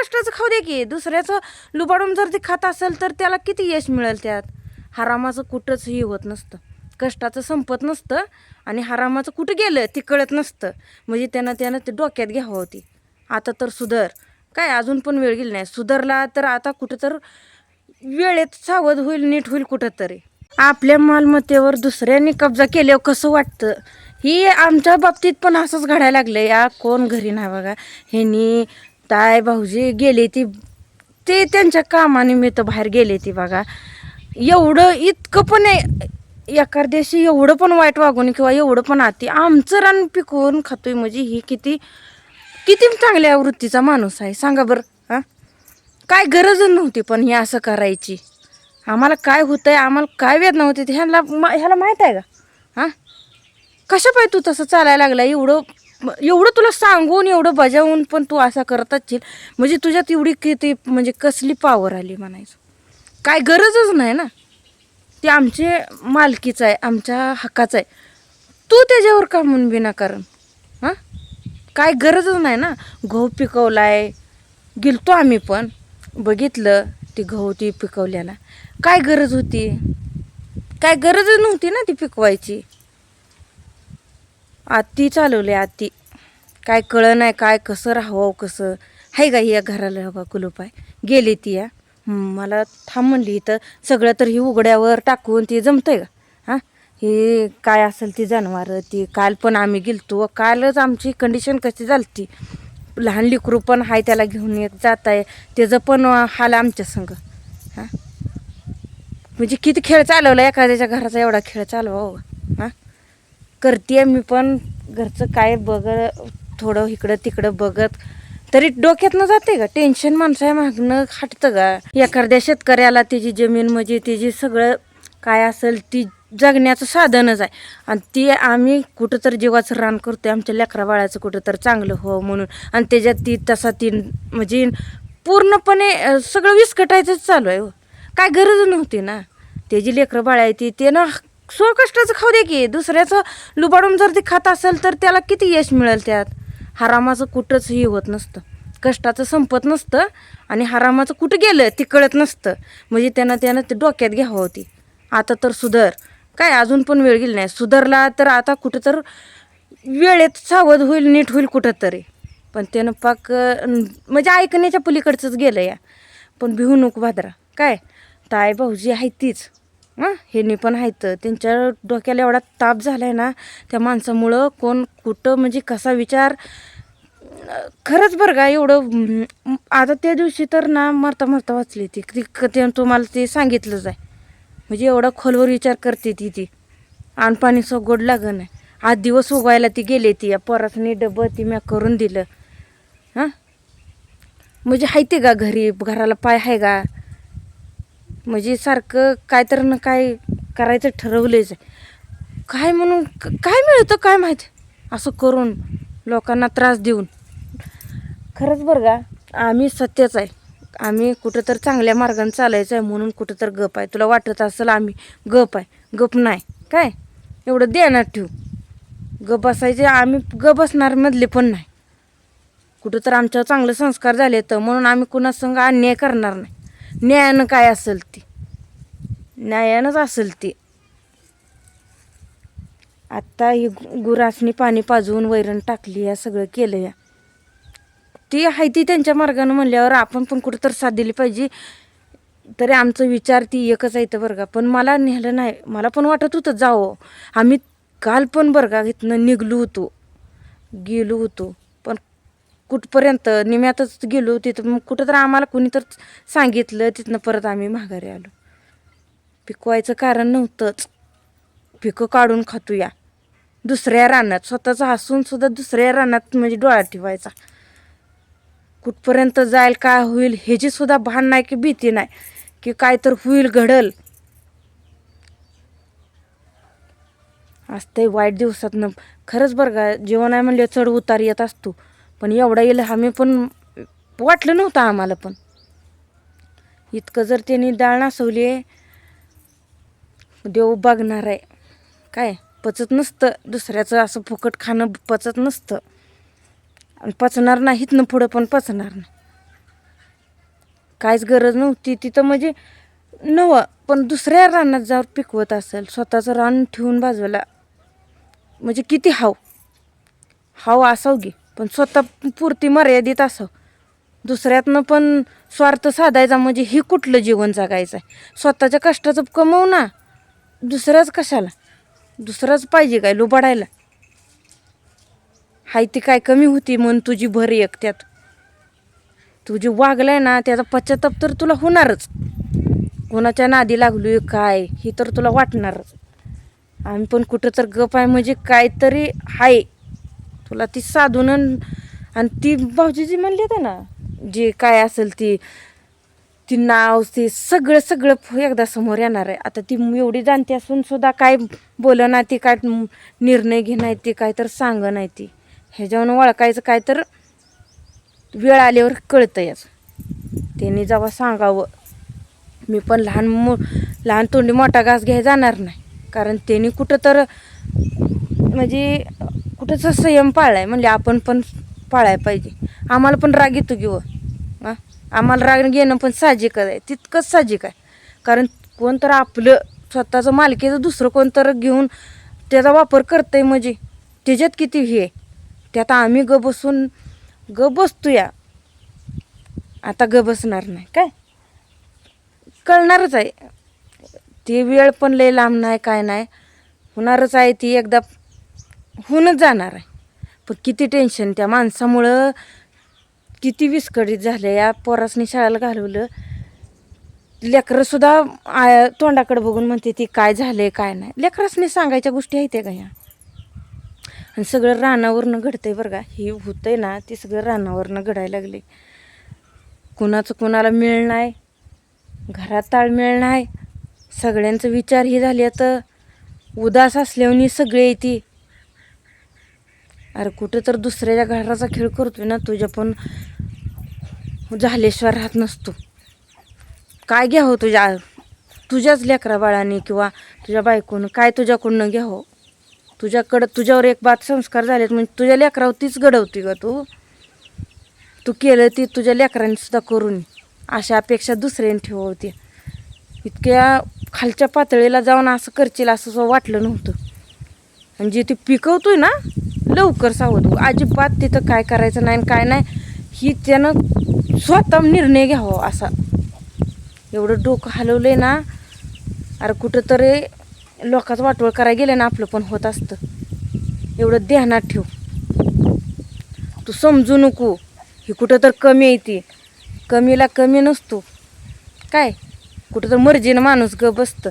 स्वकष्टाचं खाऊ दे की, दुसऱ्याचं लुबाडून जर ते खात असेल तर त्याला किती यश मिळेल त्यात. हरामाचं कुठंच हे होत नसतं, कष्टाचं संपत नसतं आणि हरामाचं कुठं गेलं ते कळत नसतं. म्हणजे त्यानं ते डोक्यात घ्यावं होती. आता तर सुधर, काय अजून पण वेळ गेली नाही. सुधारला तर आता कुठं तर वेळेत सावध होईल, नीट होईल कुठं तरी. आपल्या मालमत्तेवर दुसऱ्यांनी कब्जा केल्यावर कसं वाटतं, ही आमच्या बाबतीत पण असंच घडायला लागलं. या कोण घरी नाही बघा, ह्यांनी ताय भाऊजी गेले ती, ते त्यांच्या कामानिमित्त बाहेर गेले ती बघा. एवढं इतकं पण एखाद्याशी एवढं पण वाईट वागून किंवा एवढं पण आती आमचं रान पिकवून खातोय, म्हणजे ही किती किती चांगल्या वृत्तीचा माणूस आहे सांगा बरं. हां, काय गरज नव्हती पण ही असं करायची. आम्हाला काय होतंय, आम्हाला काय वेदना होती ह्याला माहीत आहे का? हां, कशा पाय तू तसं चालायला लागला, एवढं एवढं तुला सांगून एवढं बजावून पण तू असा करत असशील, म्हणजे तुझ्यात एवढी किती म्हणजे कसली पावर आली म्हणायचं. काय गरजच नाही ना, ते आमचे मालकीचं आहे, आमच्या हक्काचं आहे. तू त्याच्यावर का म्हणून विनाकारण? हां, काय गरजच नाही ना. गहू पिकवलाय, गेलतो आम्ही पण बघितलं ती गहू ती पिकवल्याला. काय गरज होती? काय गरजच नव्हती ना ती पिकवायची. आती चालवले आती, काय कळलं नाही काय कसं राहावं कसं. आहे का या घराला हवा कुलूप आहे, गेली ती या. मला थांब म्हणली इथं सगळं तर ही उघड्यावर टाकून ती जमतंय का? हां, हे काय असेल ती जनावरं ती. काल पण आम्ही गेलतो, कालच आमची कंडिशन कशी झाली ती. लहान लेकरू पण हाय, त्याला घेऊन येत जात आहे, त्याचं पण हाल आमच्या संग. हां, म्हणजे किती खेळ चालवला एखाद्याच्या घराचा, एवढा खेळ चालवा हो. हां, करते मी पण घरचं काय थोडं इकडं तिकडं बघत तरी डोक्यातनं जाते का टेन्शन. माणसा मागणं हटतं का? एखाद्या शेतकऱ्याला त्याची जमीन म्हणजे त्याची सगळं काय असेल ती जगण्याचं साधनच आहे, आणि ती आम्ही कुठं तर जीवाचं रान करतोय आमच्या लेकरा बाळाचं कुठं तर चांगलं हो म्हणून, आणि त्याच्यात ती म्हणजे पूर्णपणे सगळं विस्कटायचंच चालू आहे हो. काय गरज नव्हती ना. त्याची लेकरं बाळ आहे ते ना स्वकष्टाचं खाऊ दे की, दुसऱ्याचं लुबाडून जर ते खात असेल तर त्याला किती यश मिळेल त्यात. हरामाचं कुठंच हे होत नसतं, कष्टाचं संपत नसतं आणि हरामाचं कुठं गेलं ते कळत नसतं. म्हणजे त्यानं ते डोक्यात घ्यावं होती. आता तर सुधर, काय अजून पण वेळ गेली नाही. सुधारला तर आता कुठं तर वेळेत सावध होईल, नीट होईल कुठं तरी. पण त्यानं पाक म्हणजे ऐकण्याच्या पलीकडचंच गेलं या. पण भिवू नको भाद्रा, काय ताय भाऊजी आहे तीच. हां, ह्यांनी पण आहेत, त्यांच्या डोक्याला एवढा ताप झाला आहे ना त्या माणसामुळं. कोण कुठं म्हणजे कसा विचार, खरंच बरं का. एवढं आता त्या दिवशी तर ना मरता मरता वाचली ती तुम्हाला ते सांगितलंच आहे. म्हणजे एवढा खोलवर विचार करते ती आणि पाणी गोड लागं नाही. आज दिवस उगवायला ती गेली ती, या पोरासनी डबं ती म्या करून दिलं. हां, म्हणजे हाय ते का घरी, घराला पाय आहे का? म्हणजे सारखं काय तर ना काय करायचं ठरवलंच आहे. काय म्हणून काय मिळतं काय माहिती असं करून लोकांना त्रास देऊन. खरंच बरं का, आम्ही सत्यच आहे. आम्ही कुठं तर चांगल्या मार्गाने चालायचं आहे म्हणून कुठं तर गप आहे. तुला वाटत असेल आम्ही गप आहे, गप नाही. काय एवढं ध्यानात ठेवू, गप बसायचे आम्ही गप बसणार मधले पण नाही. कुठं तर आमच्यावर चांगले संस्कार झाले तर म्हणून आम्ही कुणासंग अन्याय करणार नाही. न्यायानं काय असेल ती, न्यायानंच असेल ती. आत्ता ही गुरासनी पाणी पाजवून वैरण टाकली, या सगळं केलं या. ती आहे ती त्यांच्या मार्गानं म्हणल्यावर आपण पण कुठं तर साथ दिली पाहिजे. तरी आमचं विचार ती एकच आहे तर बरं का. पण मला नेलं नाही, मला पण वाटत होतं जावं. आम्ही काल पण बरं का इथनं गेलो होतो पण कुठपर्यंत निम्यातच गेलो. तिथं मग कुठं तर आम्हाला कुणी तर सांगितलं, तिथनं परत आम्ही माघारी आलो. पिकवायचं कारण नव्हतंच, पिकं काढून खातो या दुसऱ्या रानात. स्वतःचं हसून सुद्धा दुसऱ्या रानात म्हणजे डोळ्यात ठेवायचा. कुठपर्यंत जाईल काय होईल ह्याची सुद्धा भान नाही, की भीती नाही की काय तर होईल घडल. असतंय वाईट दिवसातनं. खरंच बरं का, जीवन आहे म्हणले चढ उतार येत असतो. पण एवढा येईल आम्ही पण वाटलं नव्हतं आम्हाला. पण इतकं जर त्यांनी डाळ नासवली, देव बघणार आहे. काय पचत नसतं दुसऱ्याचं असं फुकट खाणं, पचत नसतं आणि पचणार नाही इथनं पुढं पण पचणार नाही. काहीच गरज नव्हती तिथं म्हणजे नवं, पण दुसऱ्या रानात जाऊन पिकवत असेल, स्वतःचं रान ठेवून बाजूला, म्हणजे किती हाव असावं की, पण स्वतः पुरती मर्यादित असावं. दुसऱ्यातनं पण स्वार्थ साधायचा म्हणजे ही कुठलं जीवन जगायचं आहे? स्वतःच्या कष्टाचं कमवू ना, दुसऱ्याच कशाला? दुसराच पाहिजे काय लुबाडायला? हाय ती काय कमी होती म्हणून तुझी भर एक त्यात. तुझी वागलाय ना त्याचा पश्चाताप तर तुला होणारच. कोणाच्या नादी लागलोय काय ही तर तुला वाटणारच. आम्ही पण कुठं तर गप आहे म्हणजे काहीतरी आहे तुला ती साधून. आणि ती भाऊजीजी म्हणली होते ना, जे काय असेल ती ती नाव ते सगळं सगळं एकदा समोर येणार आहे. आता ती एवढी जाणती असून सुद्धा काय बोल ना, ती काय निर्णय घेणार ती काय तर सांग नाही ती. ह्याच्यावरून ओळखायचं काय तर वेळ आल्यावर कळतं याच. त्यांनी जेव्हा सांगावं, मी पण लहान तोंडी मोठा घास घ्यायला जाणार नाही. कारण त्यांनी कुठं तर म्हणजे कुठंच संयम पाळलाय म्हणजे आपण पण पाळायला पाहिजे. आम्हाला पण राग येतो की हां, आम्हाला राग घेणं पण साहजिक आहे, तितकंच साहजिक आहे. कारण कोणतर आपलं स्वतःचं मालकीचं दुसरं कोणतर घेऊन त्याचा वापर करतंय म्हणजे त्याच्यात किती हे आहे. त्यात आम्ही ग बसतो या, आता ग बसणार नाही काय, कळणारच आहे. ती वेळ पण लय लांब नाही काय नाही, होणारच आहे. ती एकदा होऊनच जाणार आहे. पण किती टेन्शन त्या माणसामुळं, किती विस्कळीत झाले. या पोरासनी शाळेला घालवलं, लेकरंसुद्धा तोंडाकडे बघून म्हणते ती काय झाले काय नाही. लेकरासनी सांगायच्या गोष्टी आहेत का ह्या? आणि सगळं रानावरनं घडतंय बरं का. हे होतंय ना ते सगळं रानावरनं घडायला लागले. कुणाचं कुणाला मिळ नाही, घरात ताळमेळ नाही, सगळ्यांचं विचार ही झाले. तर उदास असल्यावर सगळे येते. अरे कुठं तर दुसऱ्याच्या घराचा खेळ करतोय ना, तुझ्या पण झाल्याशिवाय राहत नसतो. काय घ्यावं तुझ्याच लेकरा बाळाने किंवा तुझ्या बायकोनं काय तुझ्याकडून घ्यावं? तुझ्यावर एक बात संस्कार झालेत म्हणजे तुझ्या लेकरावर तीच घडवते का तू केलं ती तुझ्या लेकरांनी सुद्धा करून, अशा अपेक्षा दुसऱ्याने ठेवते. इतक्या खालच्या पातळीला जाऊन असं करशील असं वाटलं नव्हतं. आणि जे ते पिकवतोय ना, लवकर सावध हो. अजिबात तिथं काय करायचं नाही काय नाही ही त्यानं स्वतः निर्णय घ्यावा असा. एवढं डोकं हलवलंय ना, अरे कुठं तरी लोकांचं वाटोळ करायला गेलं ना आपलं पण होत असतं. एवढं ध्यानात ठेव. तू समजू नको ही कुठं तर कमी येते, कमीला कमी नसतो काय. कुठं तर मर्जीनं माणूस ग बसतं.